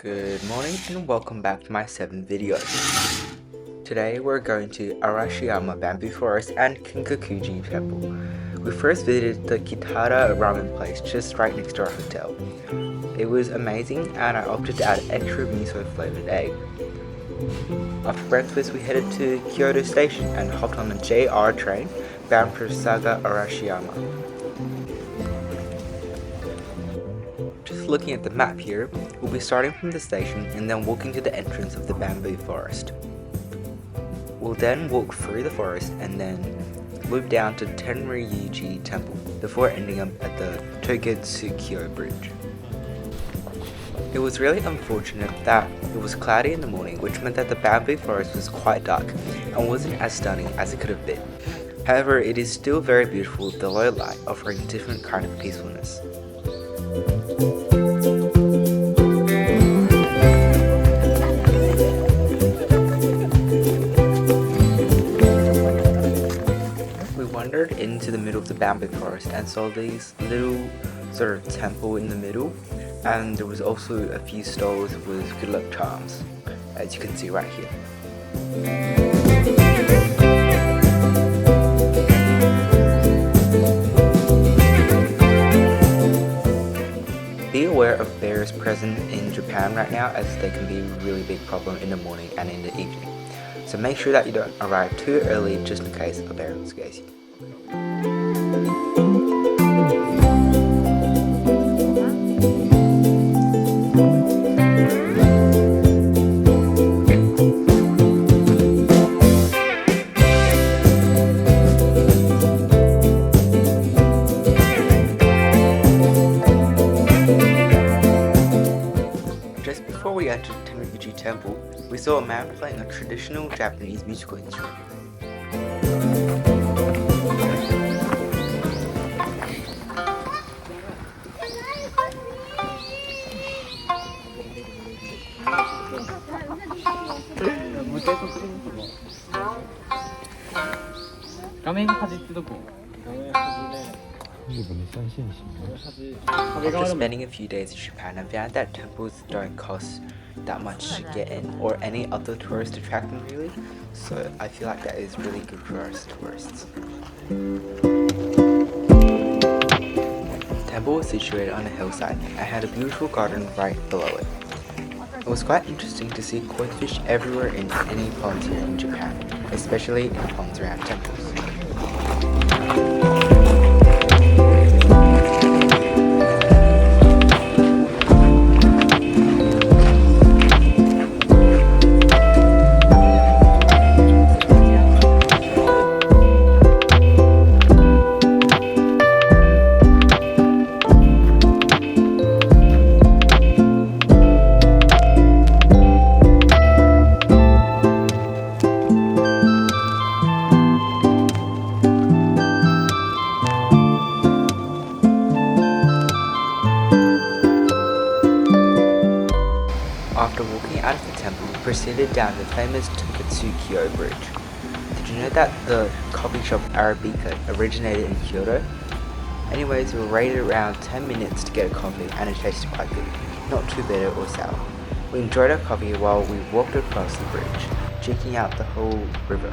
Good morning and welcome back to my 7th video. Today we're going to Arashiyama Bamboo Forest and Kinkakuji Temple. We first visited the Kitara ramen place just right next to our hotel. It was amazing and I opted to add extra miso flavored egg. After breakfast we headed to Kyoto station and hopped on the JR train bound for Saga Arashiyama. Just looking at the map here, we'll be starting from the station and then walking to the entrance of the bamboo forest. We'll then walk through the forest and then loop down to Tenryuji Temple before ending up at the Togetsukyo Bridge. It was really unfortunate that it was cloudy in the morning, which meant that the bamboo forest was quite dark and wasn't as stunning as it could have been. However, it is still very beautiful with the low light offering a different kind of peacefulness. We wandered into the middle of the bamboo forest and saw these little sort of temple in the middle, and there was also a few stalls with good luck charms, as you can see right here. Be aware of bears present in Japan right now, as they can be a really big problem in the morning and in the evening. So make sure that you don't arrive too early just in case a bear scares you. Just before we entered Tenryuji Temple, we saw a man playing a traditional Japanese musical instrument. After spending a few days in Japan, I found that temples don't cost that much to get in, or any other tourist attraction really, so I feel like that is really good for us tourists. The temple was situated on a hillside and had a beautiful garden right below it. It was quite interesting to see koi fish everywhere in any ponds here in Japan, especially in ponds around temples. After walking out of the temple, we proceeded down the famous Togetsukyo Bridge. Did you know that the coffee shop Arabica originated in Kyoto? Anyways, we waited around 10 minutes to get a coffee and it tasted quite good, not too bitter or sour. We enjoyed our coffee while we walked across the bridge, checking out the whole river.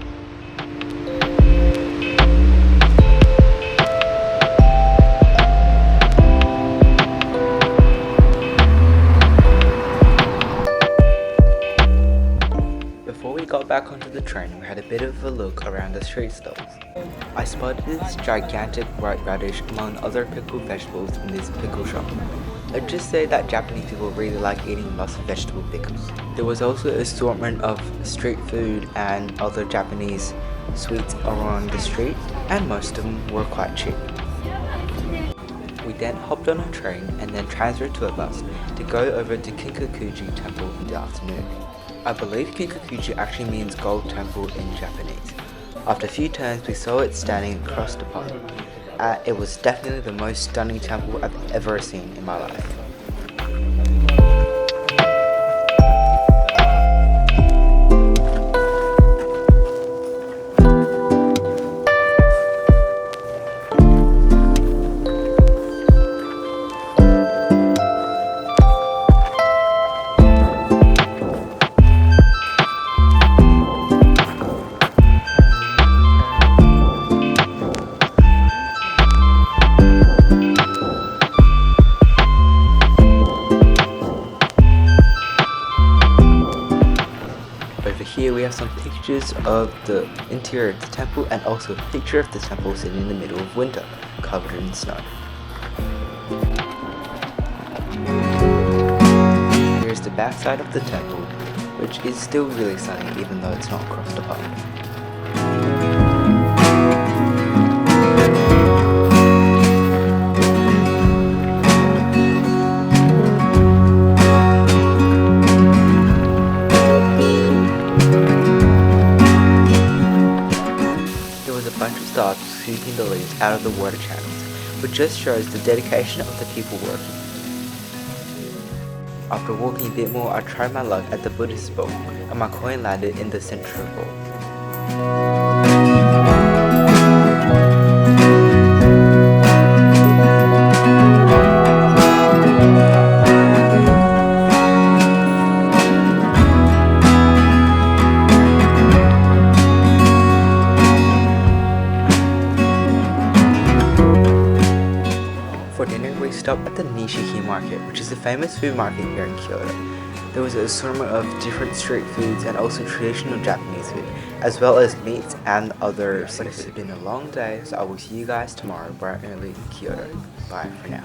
Before we got back onto the train, we had a bit of a look around the street stalls. I spotted this gigantic white radish among other pickled vegetables in this pickle shop. I'd just say that Japanese people really like eating lots of vegetable pickles. There was also an assortment of street food and other Japanese sweets around the street, and most of them were quite cheap. We then hopped on a train and then transferred to a bus to go over to Kinkakuji Temple in the afternoon. I believe Kinkakuji actually means gold temple in Japanese. After a few turns we saw it standing across the pond. It was definitely the most stunning temple I've ever seen in my life. here we have some pictures of the interior of the temple and also a picture of the temple sitting in the middle of winter, covered in snow. Here's the back side of the temple, which is still really sunny even though it's not across the pond. There was a bunch of stars sweeping the leaves out of the water channels, which just shows the dedication of the people working. After walking a bit more, I tried my luck at the Buddhist bowl, and my coin landed in the central bowl. For dinner, we stopped at the Nishiki market, which is a famous food market here in Kyoto. There was an assortment of different street foods and also traditional Japanese food, as well as meats and other seafood. It's been a long day, so I will see you guys tomorrow bright and early in Kyoto. Bye for now.